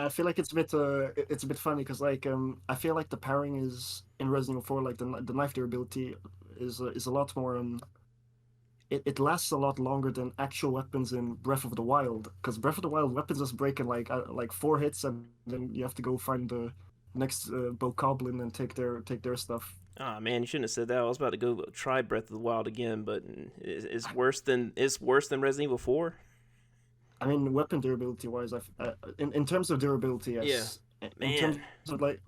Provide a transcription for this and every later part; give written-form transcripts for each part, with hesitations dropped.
I feel like it's a bit funny because I feel like the pairing is in Resident Evil 4 like the knife durability is a lot more it lasts a lot longer than actual weapons in Breath of the Wild, because Breath of the Wild weapons just break in like 4 hits, and then you have to go find the next bokoblin and take their stuff. Ah, man, you shouldn't have said that. I was about to go try Breath of the Wild again, but it's worse than Resident Evil 4. I mean, weapon durability wise, in terms of durability, Yeah, yes. In terms man. of like,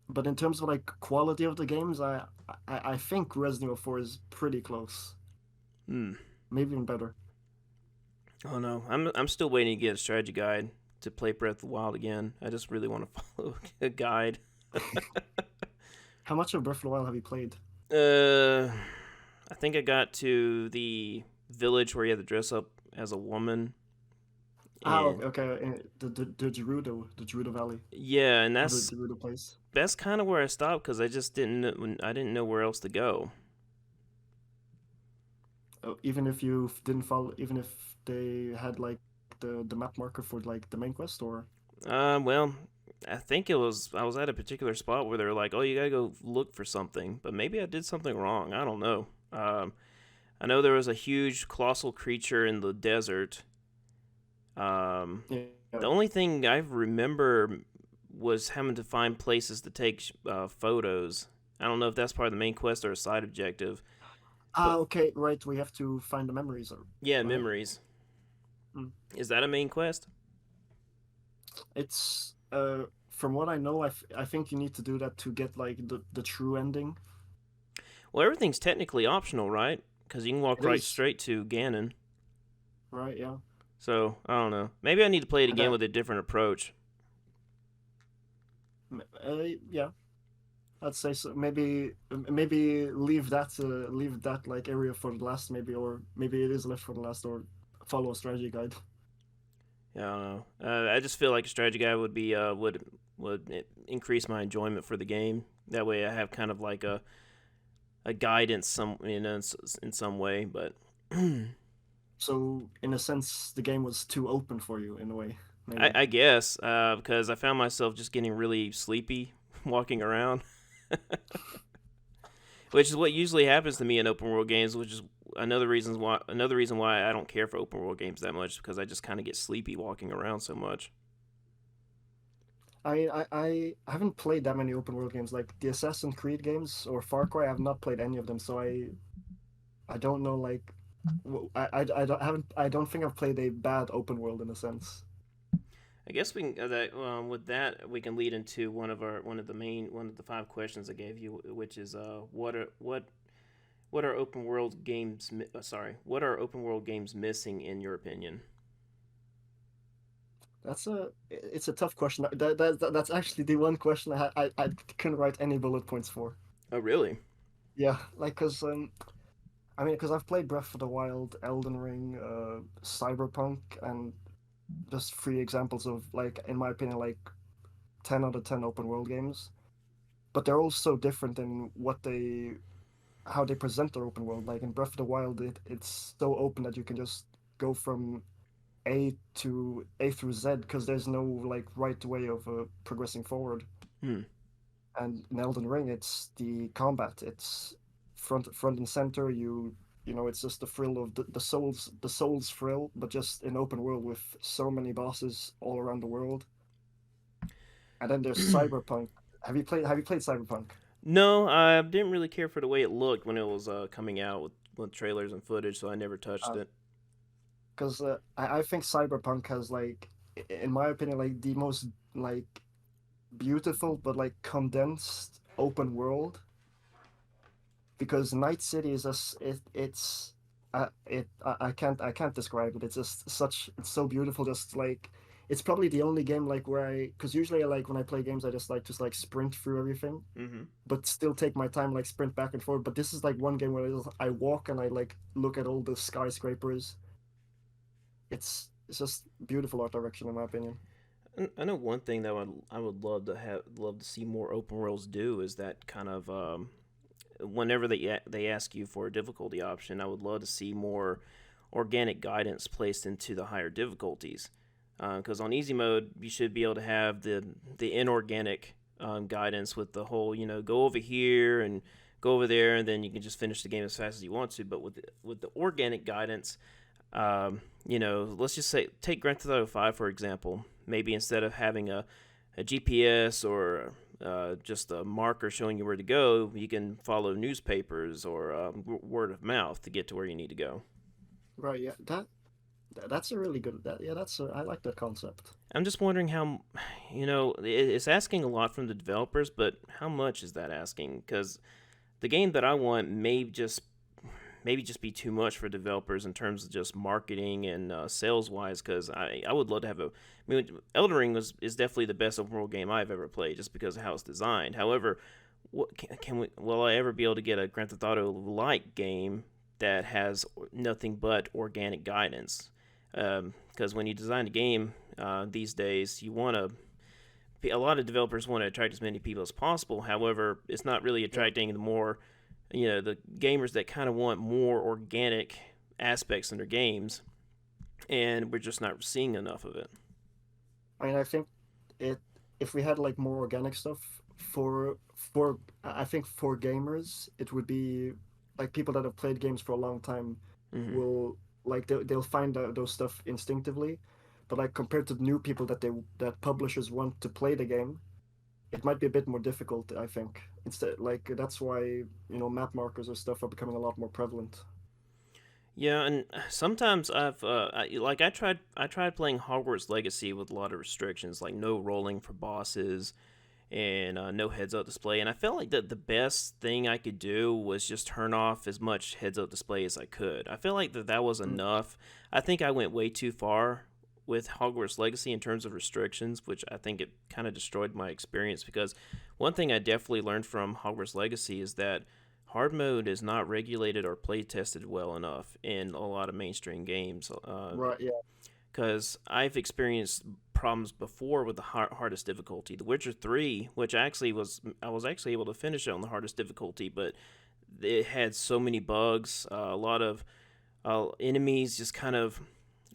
but in terms of like quality of the games, I think Resident Evil 4 is pretty close, Hmm. maybe even better. Oh no, I'm still waiting to get a strategy guide to play Breath of the Wild again. I just really want to follow a guide. How much of Breath of the Wild have you played? Uh, I think I got to the village where you had to dress up as a woman, Ah, and okay, okay. The Gerudo Valley, yeah, and or the that's Gerudo place. that's kind of where I stopped because I didn't know where else to go. Even if you didn't follow, even if they had like the map marker for like the main quest, or Well, I think I was at a particular spot where they're like, "Oh, you gotta go look for something," but maybe I did something wrong. I don't know. I know there was a huge colossal creature in the desert. Um, yeah. the only thing I remember was having to find places to take photos. I don't know if that's part of the main quest or a side objective, Ah, but okay, right. We have to find the memories, yeah, right? memories. Mm. Is that a main quest? It's from what I know, I think you need to do that to get like the true ending. Well, everything's technically optional, right? Because you can walk It right is, straight to Ganon. right? Yeah. So I don't know. Maybe I need to play it And again with a different approach. yeah, I'd say so. Maybe leave that like area for the last, maybe, or maybe it is left for the last, or follow a strategy guide. Yeah, I don't know. I just feel like a strategy guide would increase my enjoyment for the game. That way, I have kind of like a guide in some way. But So in a sense, the game was too open for you in a way, I, maybe. I guess because I found myself just getting really sleepy walking around, which is what usually happens to me in open world games. Which is another reason why I don't care for open world games that much because I just kind of get sleepy walking around so much. I haven't played that many open world games like the Assassin's Creed games or Far Cry. I have not played any of them, so I don't know like I don't think I've played a bad open world in a sense. I guess we can with that we can lead into one of the 5 questions I gave you, which is what are open world games? What are open world games missing in your opinion? It's a tough question. That's actually the one question I couldn't write any bullet points for. Oh, really? Yeah, like I mean, because I've played Breath of the Wild, Elden Ring, Cyberpunk, and just three examples of like, in my opinion, like 10 out of 10 open world games. But they're all so different in how they present their open world. Like in Breath of the Wild, it's so open that you can just go from A through Z because there's no like right way of progressing forward. Hmm. And in Elden Ring, it's the combat. It's front and center. It's just the thrill of the soul's thrill, but just an open world with so many bosses all around the world. And then there's Cyberpunk. Have you played Cyberpunk? No, I didn't really care for the way it looked when it was coming out with trailers and footage, so I never touched it. Because I think Cyberpunk has like, in my opinion, like the most like beautiful but like condensed open world. Because Night City is just I can't describe it. It's just it's so beautiful. Just like it's probably the only game like where because usually I like when I play games I just like sprint through everything, Mm-hmm. but still take my time, like sprint back and forth. But this is like one game where I walk and I like look at all the skyscrapers. It's just beautiful art direction in my opinion. I know one thing that I would love to see more open worlds do is that kind of whenever they ask you for a difficulty option, I would love to see more organic guidance placed into the higher difficulties. Because on easy mode, you should be able to have the inorganic guidance with the whole, go over here and go over there, and then you can just finish the game as fast as you want to. But with the organic guidance, let's just say take Grand Theft Auto 5 for example. Maybe instead of having a GPS or just a marker showing you where to go, you can follow newspapers or word of mouth to get to where you need to go. Right. Yeah. That's a really good. That, yeah. I like that concept. I'm just wondering how, it's asking a lot from the developers, but how much is that asking? Because the game that I want maybe just be too much for developers in terms of just marketing and sales wise. Because I would love to have Elden Ring is definitely the best open world game I've ever played just because of how it's designed. However, will I ever be able to get a Grand Theft Auto like game that has nothing but organic guidance? Because when you design a game these days, a lot of developers want to attract as many people as possible. However, it's not really Yeah. attracting the gamers that kind of want more organic aspects in their games, and we're just not seeing enough of it. I mean, I think it if we had like more organic stuff for I think for gamers, it would be like people that have played games for a long time Hmm. will like they'll find out those stuff instinctively. But like compared to the new people that publishers want to play the game, it might be a bit more difficult, I think. Instead, like that's why, map markers or stuff are becoming a lot more prevalent. Yeah, and sometimes I tried playing Hogwarts Legacy with a lot of restrictions, like no rolling for bosses and no heads up display. And I felt like the best thing I could do was just turn off as much heads up display as I could. I feel like that was Mm. enough. I think I went way too far with Hogwarts Legacy in terms of restrictions, which I think it kind of destroyed my experience. Because one thing I definitely learned from Hogwarts Legacy is that hard mode is not regulated or play tested well enough in a lot of mainstream games. Right, yeah. Because I've experienced problems before with the hardest difficulty. The Witcher 3, which I was actually able to finish it on the hardest difficulty, but it had so many bugs. A lot of enemies just kind of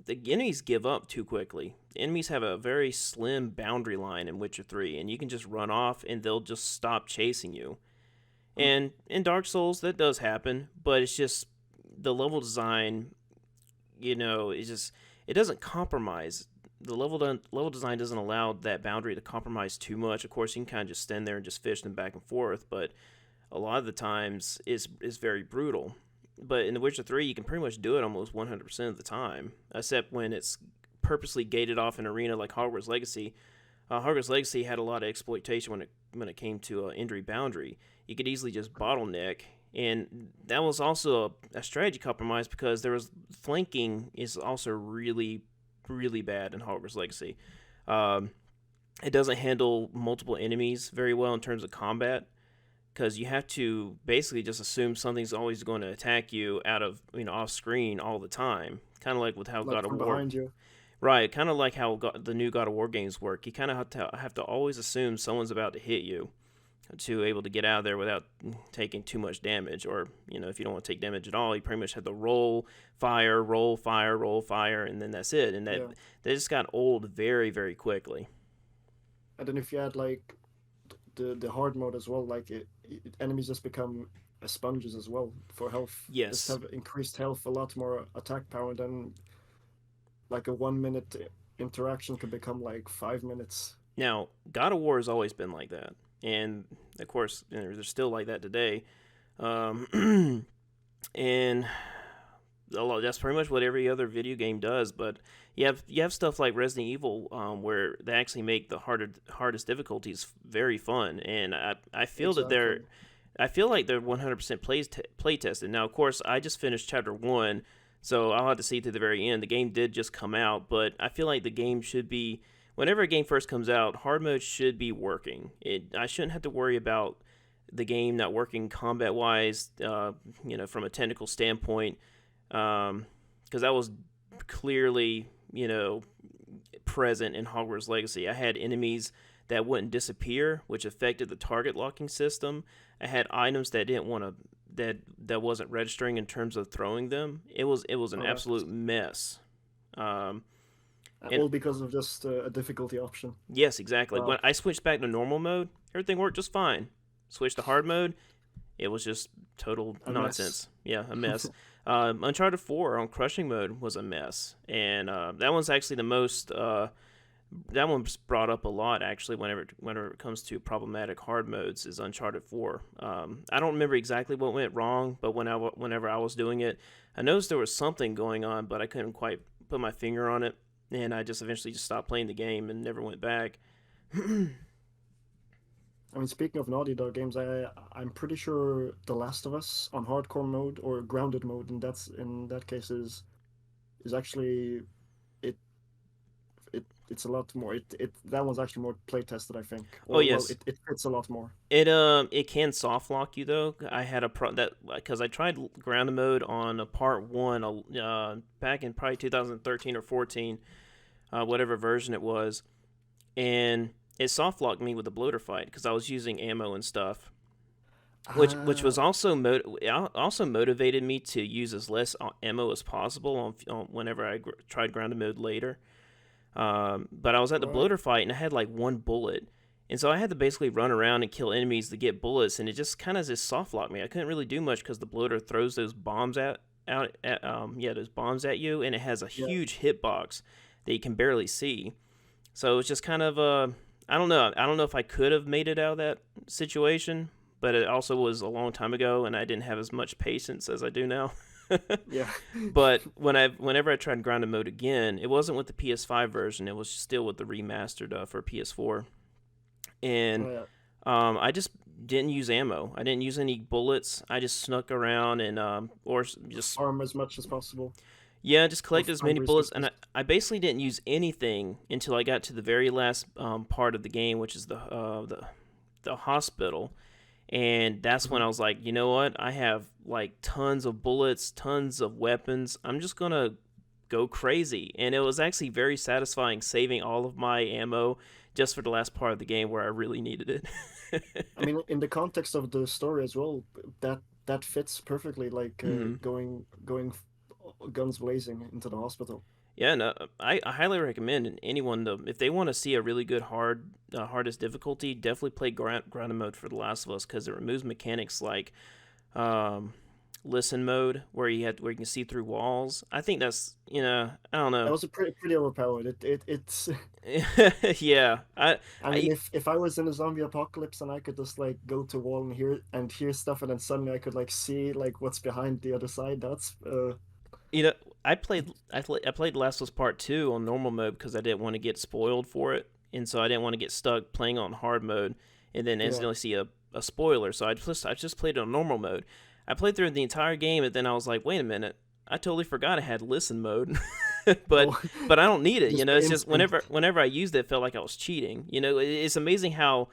the enemies give up too quickly. The enemies have a very slim boundary line in Witcher 3, and you can just run off and they'll just stop chasing you. Mm. And in Dark Souls, that does happen, but it's just the level design, it doesn't compromise. The level design doesn't allow that boundary to compromise too much. Of course, you can kind of just stand there and just fish them back and forth, but a lot of the times is very brutal. But in The Witcher 3, you can pretty much do it almost 100% of the time, except when it's purposely gated off an arena like Hogwarts Legacy. Hogwarts Legacy had a lot of exploitation when it came to injury boundary. You could easily just bottleneck, and that was also a strategy compromise because there was flanking is also really really bad in Hogwarts Legacy. Um, it doesn't handle multiple enemies very well in terms of combat because you have to basically just assume something's always going to attack you out of off screen all the time. Kind of like with how Like God of from War, behind you. right? Kind of like how the new God of War games work. You kind of have to always assume someone's about to hit you to able to get out of there without taking too much damage. Or if you don't want to take damage at all, you pretty much have to roll fire, roll fire, and then that's it. And Yeah. that just got old very very quickly. And then if you add like the hard mode as well, like enemies just become sponges as well for health. Just Yes. have increased health, a lot more attack power, and then like a 1 minute interaction could become like 5 minutes. Now, God of War has always been like that, and of course, they're still like that today. Um, and that's pretty much what every other video game does. But you have stuff like Resident Evil, where they actually make the hardest difficulties very fun, and I feel that they're Exactly. I feel like they're 100% play tested. Now, of course, I just finished chapter one, so I'll have to see to the very end. The game did just come out, but I feel like the game should be. Whenever a game first comes out, hard mode should be working. I shouldn't have to worry about the game not working combat wise, from a technical standpoint, because that was clearly, present in Hogwarts Legacy. I had enemies that wouldn't disappear, which affected the target locking system. I had items that didn't want to that wasn't registering in terms of throwing them. It was an Oh, that's absolute mess. Um, And all because of just a difficulty option. yes, exactly. When Wow, I switched back to normal mode, everything worked just fine. Switched to hard mode, it was just total a mess. nonsense. Yeah, a mess. Uncharted 4 on crushing mode was a mess, and that one's actually the most. That one's brought up a lot actually. Whenever it comes to problematic hard modes, is Uncharted 4. I don't remember exactly what went wrong, but whenever I was doing it, I noticed there was something going on, but I couldn't quite put my finger on it, and I just eventually just stopped playing the game and never went back. I mean, speaking of Naughty Dog games, I'm pretty sure The Last of Us on hardcore mode or grounded mode, and that's in that case is actually it it's a lot more. It that one's actually more play tested, I think. Oh Or well, yes, it fits a lot more. it can soft lock you though. I had a that because I tried grounded mode on a part one back in probably 2013 or 14, whatever version it was, and it soft locked me with the bloater fight because I was using ammo and stuff, which was Ah, also motivated me to use as less ammo as possible on whenever I tried grounded mode later. But I was at the right. bloater fight and I had like one bullet. And so I had to basically run around and kill enemies to get bullets, and it just kind of just soft locked me. I couldn't really do much because the bloater throws those bombs those bombs at you, and it has a Yeah. huge hitbox that you can barely see. So it's just kind of I don't know. I don't know if I could have made it out of that situation, but it also was a long time ago, and I didn't have as much patience as I do now. Yeah. But whenever I tried grounded mode again, it wasn't with the PS5 version. It was still with the remastered for PS4, and Oh, yeah. I just didn't use ammo. I didn't use any bullets. I just snuck around and or Just just farm as much as possible yeah, just or collected as find many bullets. And resources. I basically didn't use anything until I got to the very last part of the game, which is the hospital. And that's when Mhm. I was like, you know what? I have like tons of bullets, tons of weapons. I'm just gonna go crazy. And it was actually very satisfying saving all of my ammo just for the last part of the game where I really needed it. I mean, in the context of the story as well, that fits perfectly. Like Hmm. going guns blazing into the hospital. Yeah, no, I highly recommend anyone to if they want to see a really good hardest difficulty, definitely play grounded mode for The Last of Us because it removes mechanics like um, listen mode where you can see through walls. I think that's I don't That know. was a pretty overpowered. It's. Yeah, I mean, I if I was in a zombie apocalypse and I could just like go to wall and hear stuff, and then suddenly I could like see like what's behind the other side. That's you know I played Last of Us Part Two on normal mode because I didn't want to get spoiled for it, and so I didn't want to get stuck playing on hard mode and then yeah. instantly see a spoiler. So I just played it on normal mode. I played through the entire game, and then I was like, wait a minute, I totally forgot I had listen mode. but Oh, but I don't need it. just It's just instant. whenever I used it, it felt like I was cheating. It's amazing how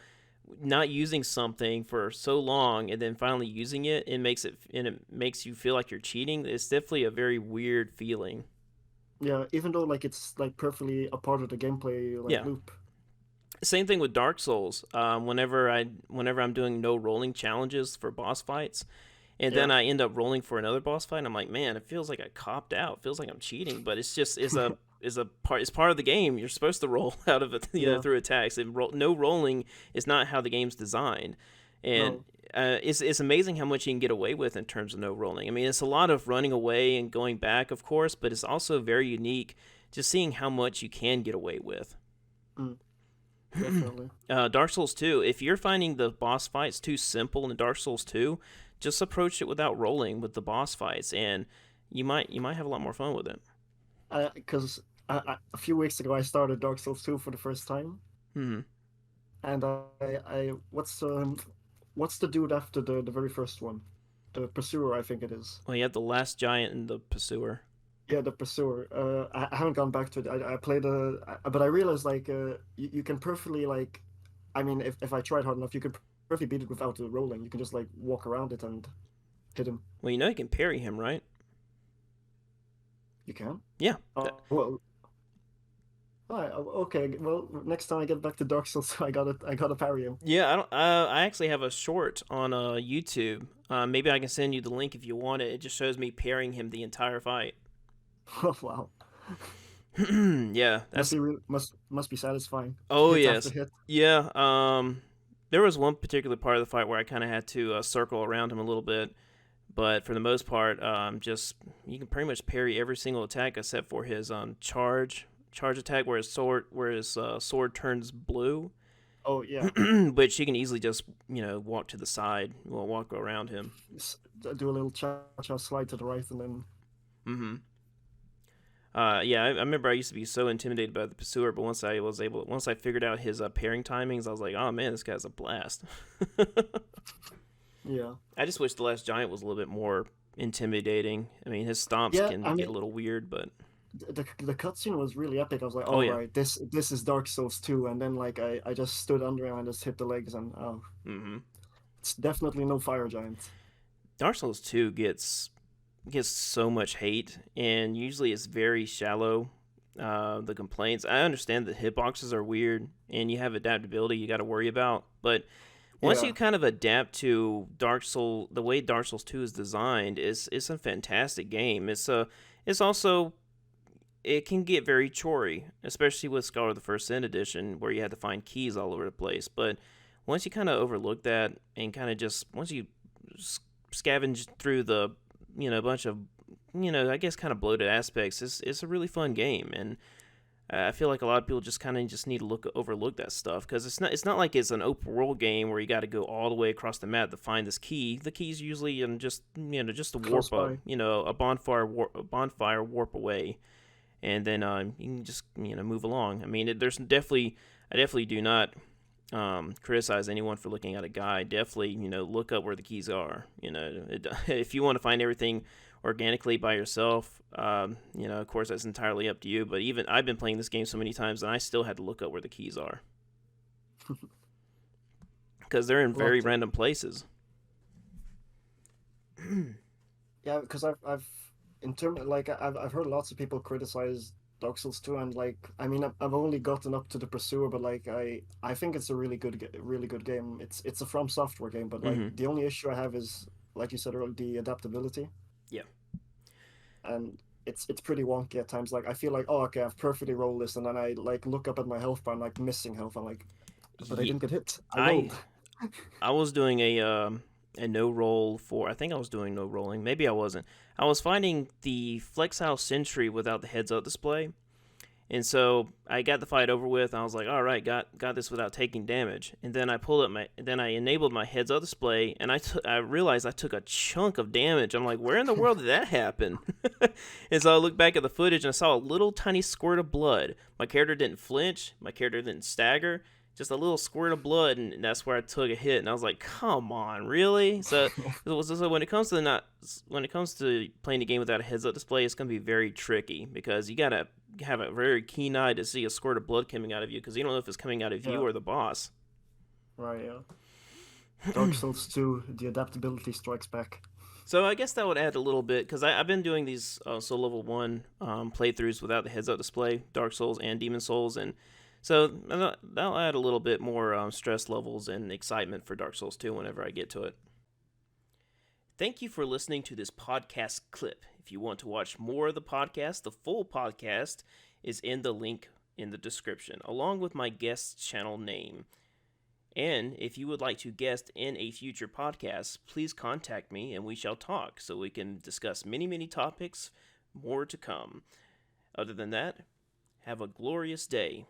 not using something for so long and then finally using it makes you feel like you're cheating. It's definitely a very weird feeling. Yeah, even though like it's like perfectly a part of the gameplay like Yeah. loop. Same thing with Dark Souls. Whenever I'm doing no rolling challenges for boss fights, and then Yeah. I end up rolling for another boss fight, I'm like, man, it feels like I copped out. It feels like I'm cheating, but it's part of the game. You're supposed to roll out of it, Yeah. through attacks. No rolling is not how the game's designed, and No. it's amazing how much you can get away with in terms of no rolling. I mean, it's a lot of running away and going back, of course, but it's also very unique just seeing how much you can get away with. Mm, definitely. Dark Souls 2, if you're finding the boss fights too simple in Dark Souls 2, just approach it without rolling with the boss fights, and you might have a lot more fun with it. Because a few weeks ago I started Dark Souls 2 for the first time, Hmm. and I what's the dude after the very first one? The Pursuer, I think it is. Well, you have the last giant and the pursuer. Yeah, the Pursuer. I haven't gone back to it. I played but I realized like you can perfectly like, I mean, if I tried hard enough, you could perfectly beat it without the rolling. You can just like walk around it and hit him. Well, you can parry him, right? You can. Yeah. Oh well. Alright, okay. Well, next time I get back to Dark Souls, I gotta parry him. Yeah, I don't. I actually have a short on YouTube. Maybe I can send you the link if you want it. It just shows me parrying him the entire fight. Oh wow. Yeah, Must that's be must be satisfying. oh Hit after yes, hit. yeah. There was one particular part of the fight where I kind of had to circle around him a little bit, but for the most part, just you can pretty much parry every single attack except for his charge attack where his sword turns blue, Oh yeah. which you can easily just walk to the side, walk around him. Do a little cha-cha slide to the right and then Mm-hmm. Yeah, I remember I used to be so intimidated by the pursuer, but once I figured out his pairing timings, I was like, oh man, this guy's a blast. yeah. I just wish the Last Giant was a little bit more intimidating. I mean, his stomps Yeah, can I get mean a little weird, but the cutscene was really epic. I was like, oh "Oh yeah. right, this is Dark Souls 2." And then like I just stood under him and just hit the legs and oh, Mm-hmm. it's definitely no fire giant. Dark Souls 2 gets so much hate, and usually it's very shallow. The complaints. I understand that hitboxes are weird, and you have adaptability you got to worry about, but once Yeah. you kind of adapt to the way Dark Souls 2 is designed, it's a fantastic game. It's also it can get very chory, especially with Scholar of the First Sin edition, where you had to find keys all over the place. But once you kind of overlook that and kind of just once you scavenge through the bunch of I guess kind of bloated aspects, it's a really fun game, and I feel like a lot of people just kind of just need to overlook that stuff because it's not like it's an open world game where you got to go all the way across the map to find this key. The key's usually in just a Close warp by. a bonfire warp away, and then you can just move along. I mean, I definitely do not criticize anyone for looking at a guide. Definitely look up where the keys are. If you want to find everything organically by yourself, of course that's entirely up to you. But even I've been playing this game so many times, and I still had to look up where the keys are because they're in Love very to. random places. Yeah, because I've in term like I've heard lots of people criticize Dark Souls 2, and like I mean I've only gotten up to the Pursuer, but like I think it's a really good game. It's a From Software game, but like Mm-hmm. the only issue I have is like you said earlier, the adaptability, Yeah. and it's pretty wonky at times. Like I feel like, oh okay, I've perfectly rolled this, and then I like look up at my health bar, I'm like missing health. I'm like, but I Yeah. didn't get hit. I I rolled. I was doing a no roll for. I think I was doing no rolling. Maybe I wasn't. I was finding the Flexile Sentry without the heads up display. And so I got the fight over with. I was like, all right, got this without taking damage. And then then I enabled my heads up display, and I realized I took a chunk of damage. I'm like, where in the world did that happen? And so I looked back at the footage and I saw a little tiny squirt of blood. My character didn't flinch. My character didn't stagger. Just a little squirt of blood, and that's where I took a hit. And I was like, "Come on, really?" So when it comes to playing the game without a heads-up display, it's gonna be very tricky because you gotta have a very keen eye to see a squirt of blood coming out of you because you don't know if it's coming out of you Yeah, or the boss. right. Yeah, Dark Souls 2, the adaptability strikes back. So I guess that would add a little bit because I've been doing these Soul Level 1 playthroughs without the heads-up display, Dark Souls and Demon Souls, and so that'll add a little bit more stress levels and excitement for Dark Souls 2 whenever I get to it. Thank you for listening to this podcast clip. If you want to watch more of the podcast, the full podcast is in the link in the description, along with my guest channel name. And if you would like to guest in a future podcast, please contact me and we shall talk so we can discuss many, many topics, more to come. Other than that, have a glorious day.